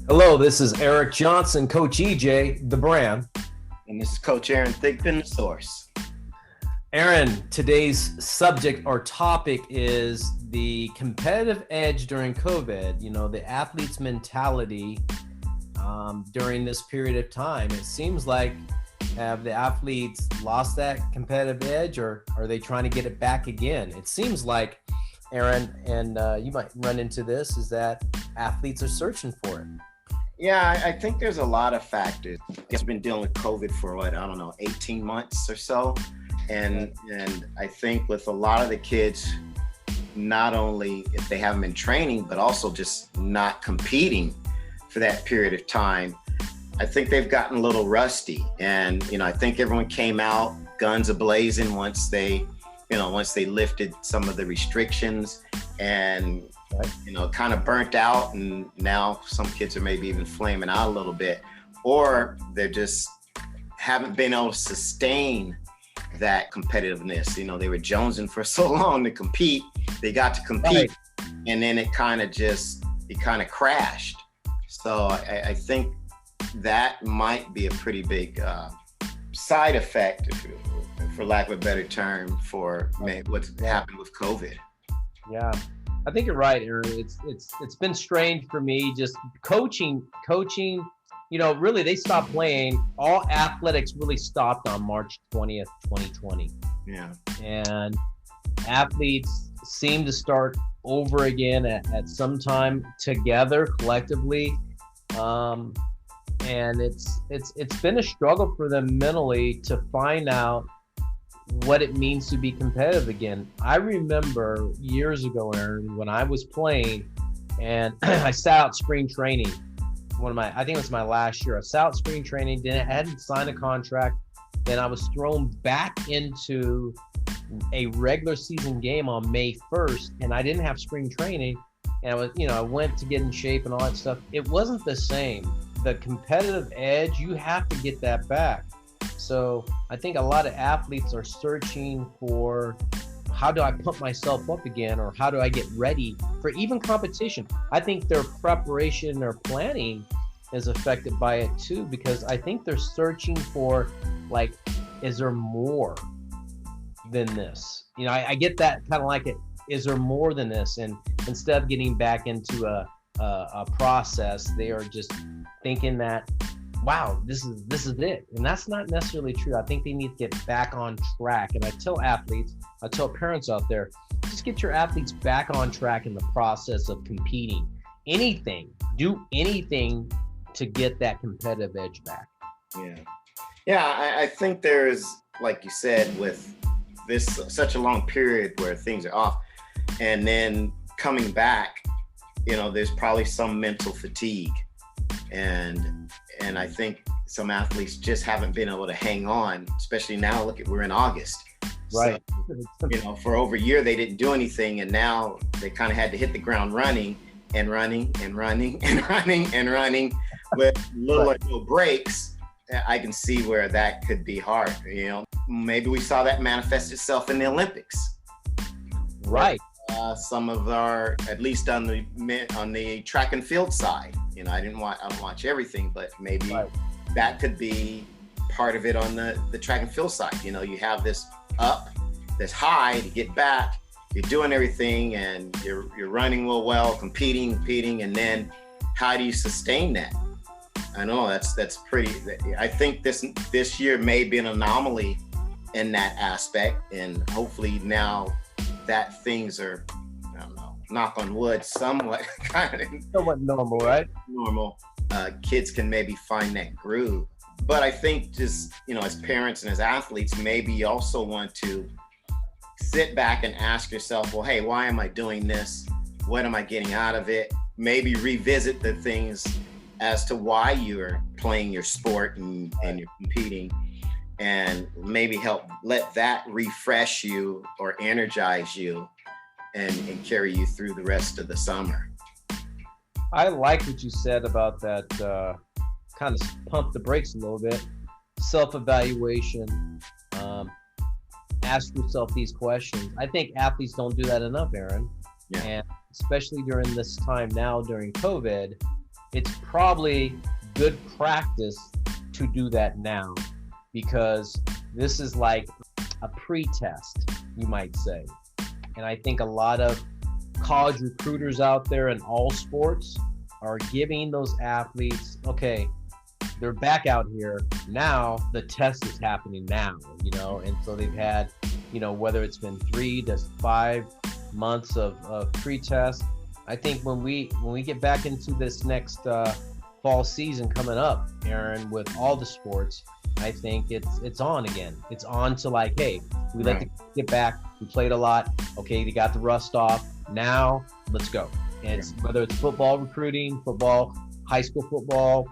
Hello, this is Eric Johnson, Coach EJ, the brand. And this is Coach Aaron Thigpen, the source. Aaron, today's subject or topic is the competitive edge during COVID, the athlete's mentality during this period of time. It seems like have the athletes lost that competitive edge, or are they trying to get it back again? It seems like, Aaron, and you might run into this, is that athletes are searching for it. Yeah, I think there's a lot of factors. I've been dealing with COVID for 18 months or so. And I think with a lot of the kids, not only if they haven't been training, but also just not competing for that period of time, I think they've gotten a little rusty. And, I think everyone came out guns a-blazing once they lifted some of the restrictions and, kind of burnt out. And now some kids are maybe even flaming out a little bit, or they're just haven't been able to sustain that competitiveness. They were jonesing for so long to compete. They got to compete, right. And then it kind of crashed. So I think that might be a pretty big side effect, for lack of a better term, for what's happened with COVID. Yeah, I think you're right, Aaron. It's been strange for me just coaching. Really, they stopped playing. All athletics really stopped on March 20th, 2020. Yeah. And athletes seem to start over again at some time together collectively. And it's been a struggle for them mentally to find out what it means to be competitive again. I remember years ago, Aaron, when I was playing and I sat out spring training. I think it was my last year. I sat out spring training, hadn't signed a contract. Then I was thrown back into a regular season game on May 1st, and I didn't have spring training. And I went to get in shape and all that stuff. It wasn't the same. The competitive edge, you have to get that back. So I think a lot of athletes are searching for, how do I pump myself up again, or how do I get ready for even competition? I think their preparation or planning is affected by it too, because I think they're searching for, is there more than this? I get that kind of like it. Is there more than this? And instead of getting back into a process, they are just thinking that, wow, this is it. And that's not necessarily true. I think they need to get back on track. And I tell parents out there, just get your athletes back on track in the process of competing. Do anything to get that competitive edge back. Yeah, I think there's, like you said, with this such a long period where things are off, and then coming back, there's probably some mental fatigue. And I think some athletes just haven't been able to hang on, especially now. We're in August. Right. So, for over a year, they didn't do anything. And now they kind of had to hit the ground running with little breaks. I can see where that could be hard. Maybe we saw that manifest itself in the Olympics. Right. Some of at least on the track and field side, I don't watch everything, but maybe that could be part of it on the track and field side. You have this high to get back, you're doing everything and you're running well, competing, and then how do you sustain that? I know that's pretty. I think this year may be an anomaly in that aspect, and hopefully now that things are, I don't know, knock on wood, somewhat normal, right? Normal. Kids can maybe find that groove. But I think just, as parents and as athletes, maybe you also want to sit back and ask yourself, well, hey, why am I doing this? What am I getting out of it? Maybe revisit the things as to why you're playing your sport and you're competing, and maybe let that refresh you or energize you and carry you through the rest of the summer. I like what you said about that, kind of pump the brakes a little bit, self-evaluation, ask yourself these questions. I think athletes don't do that enough, Aaron. Yeah. And especially during this time now, during COVID, it's probably good practice to do that now, because this is like a pre-test, you might say. And I think a lot of college recruiters out there in all sports are giving those athletes, okay, they're back out here now, the test is happening now, and so they've had, whether it's been 3 to 5 months of pre-test. I think when we get back into this next fall season coming up, Aaron, with all the sports, I think it's on again. It's on to like, hey, we let the kids get back. We played a lot. Okay, they got the rust off. Now let's go. And whether it's football recruiting, football, high school football,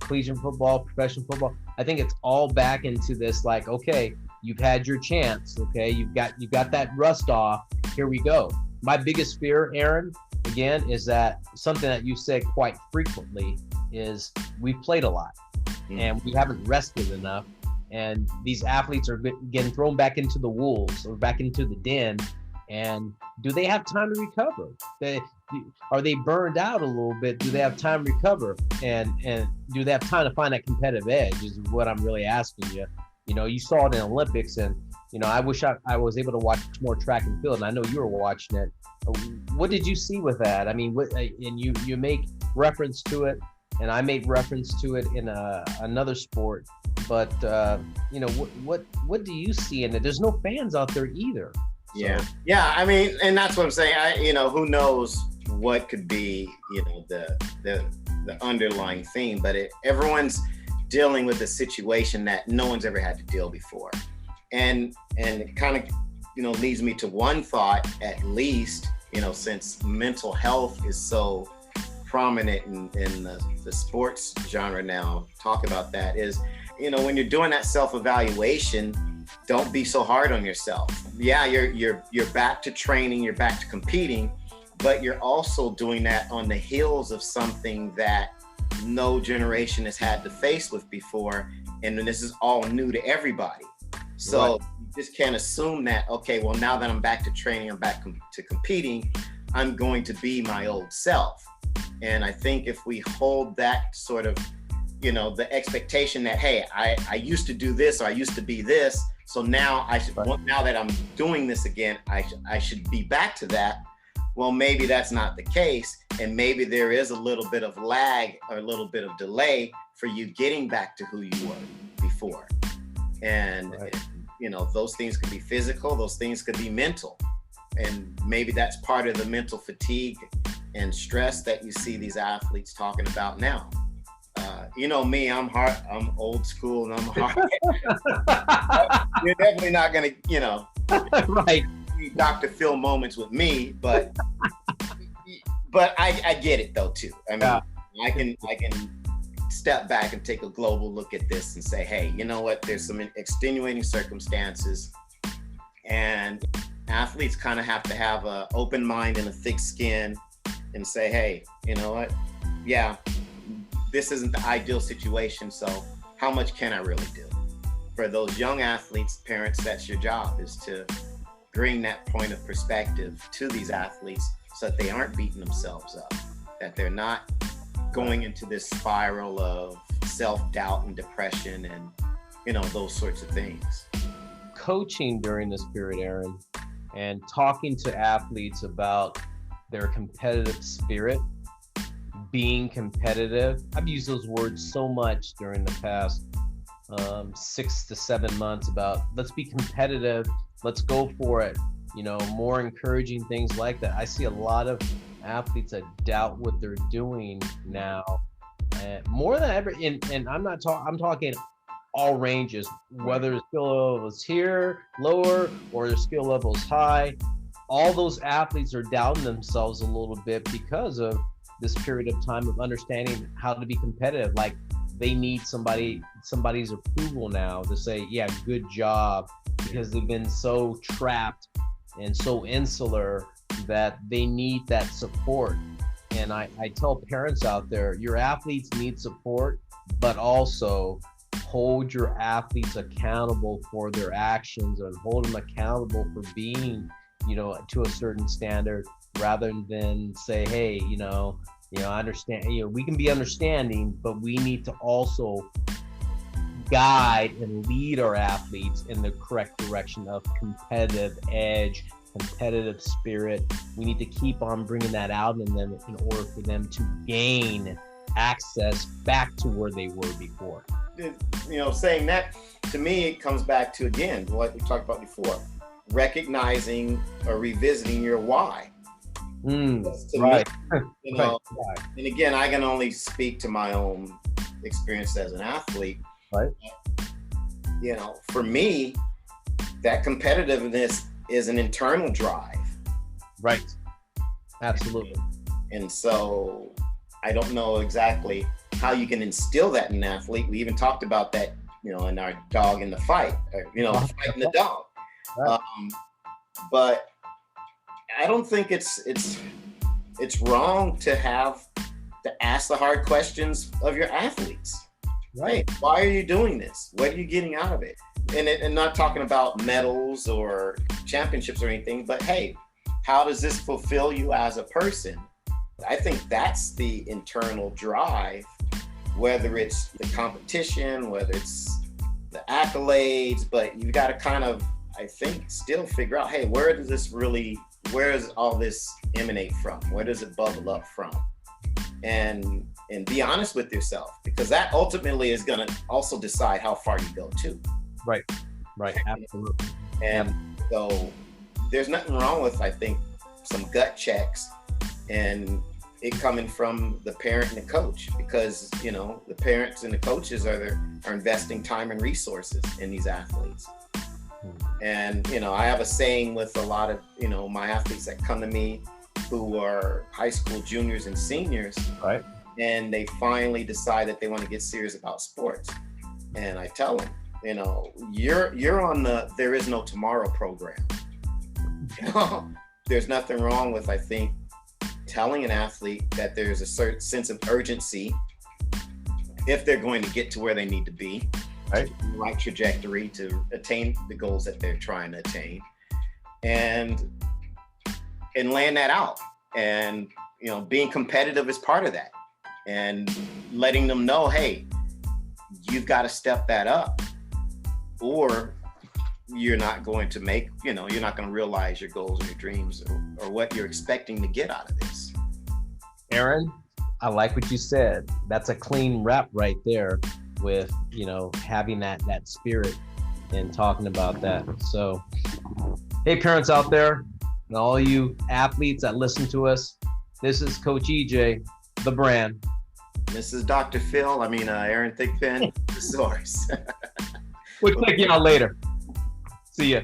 collegiate football, professional football, I think it's all back into this like, okay, you've had your chance. Okay, you've got that rust off. Here we go. My biggest fear, Aaron, again, is that something that you said quite frequently is we've played a lot and we haven't rested enough. And these athletes are getting thrown back into the wolves or back into the den. And do they have time to recover? Are they burned out a little bit? Do they have time to recover? And do they have time to find that competitive edge is what I'm really asking you. You saw it in Olympics, and, I wish I was able to watch more track and field, and I know you were watching it. What did you see with that? I mean, and you make reference to it, and I made reference to it in another sport. But, what do you see in it? There's no fans out there either. So. Yeah. I mean, and that's what I'm saying. Who knows what could be, the underlying theme, but everyone's dealing with a situation that no one's ever had to deal before. And it kind of, leads me to one thought, at least, since mental health is so prominent in the sports genre now, talk about that is, when you're doing that self-evaluation, don't be so hard on yourself. Yeah, you're back to training, you're back to competing, but you're also doing that on the heels of something that no generation has had to face with before, and this is all new to everybody. So you just can't assume that, okay, well, now that I'm back to training, I'm back to competing, I'm going to be my old self. And I think if we hold that sort of, the expectation that, hey, I used to do this, or I used to be this, so now now that I'm doing this again, I should be back to that. Well, maybe that's not the case. And maybe there is a little bit of lag or a little bit of delay for you getting back to who you were before. And, those things could be physical, those things could be mental. And maybe that's part of the mental fatigue and stress that you see these athletes talking about now. Me, I'm old school and I'm hard. You're definitely not going to, right. Dr. Phil moments with me, but I get it though too. I mean, I can step back and take a global look at this and say, hey, you know what? There's some extenuating circumstances, and athletes kind of have to have an open mind and a thick skin and say, hey, you know what? Yeah, this isn't the ideal situation. So how much can I really do? For those young athletes, parents, that's your job, is to bring that point of perspective to these athletes so that they aren't beating themselves up, that they're not going into this spiral of self-doubt and depression and, those sorts of things. Coaching during this period, Aaron, and talking to athletes about their competitive spirit, being competitive. I've used those words so much during the past 6 to 7 months about let's be competitive, let's go for it, more encouraging things like that. I see a lot of athletes that doubt what they're doing now, more than ever. And I'm talking all ranges, whether the skill level is here, lower, or the skill level is high. All those athletes are doubting themselves a little bit because of this period of time of understanding how to be competitive. Like they need somebody's approval now to say, yeah, good job, because they've been so trapped and so insular that they need that support. And I tell parents out there, your athletes need support, but also hold your athletes accountable for their actions and hold them accountable for being to a certain standard, rather than say, hey, I understand, we can be understanding, but we need to also guide and lead our athletes in the correct direction of competitive edge, competitive spirit. We need to keep on bringing that out in them in order for them to gain access back to where they were before. Saying that, to me, it comes back to, again, what we talked about before, recognizing or revisiting your why. Right. Me, right. And again, I can only speak to my own experience as an athlete. Right. For me, that competitiveness is an internal drive. Right. Absolutely. And so I don't know exactly how you can instill that in an athlete. We even talked about that, in our dog in the fight, fighting the dog. Right. But I don't think it's wrong to ask the hard questions of your athletes. Right. Hey, why are you doing this? What are you getting out of it? And not talking about medals or championships or anything, but hey, how does this fulfill you as a person? I think that's the internal drive, whether it's the competition, whether it's the accolades, but you got to kind of, I think, still figure out, hey, where does all this emanate from? Where does it bubble up from? And be honest with yourself, because that ultimately is going to also decide how far you go too. Right. Absolutely. And so there's nothing wrong with, I think, some gut checks and it coming from the parent and the coach, because, the parents and the coaches are investing time and resources in these athletes. And, I have a saying with a lot of, my athletes that come to me who are high school juniors and seniors. Right. And they finally decide that they want to get serious about sports. And I tell them, you're on the There Is No Tomorrow program. There's nothing wrong with, I think, telling an athlete that there's a certain sense of urgency if they're going to get to where they need to be, right, the right trajectory to attain the goals that they're trying to attain, and laying that out, and being competitive is part of that, and letting them know, hey, you've got to step that up, or you're not going to make, you're not going to realize your goals and your dreams or what you're expecting to get out of this. Aaron, I like what you said. That's a clean wrap right there with, having that spirit and talking about that. So, hey, parents out there and all you athletes that listen to us, this is Coach EJ, the brand. This is Dr. Phil. Aaron Thigpen, the source. We'll check you out later. See ya.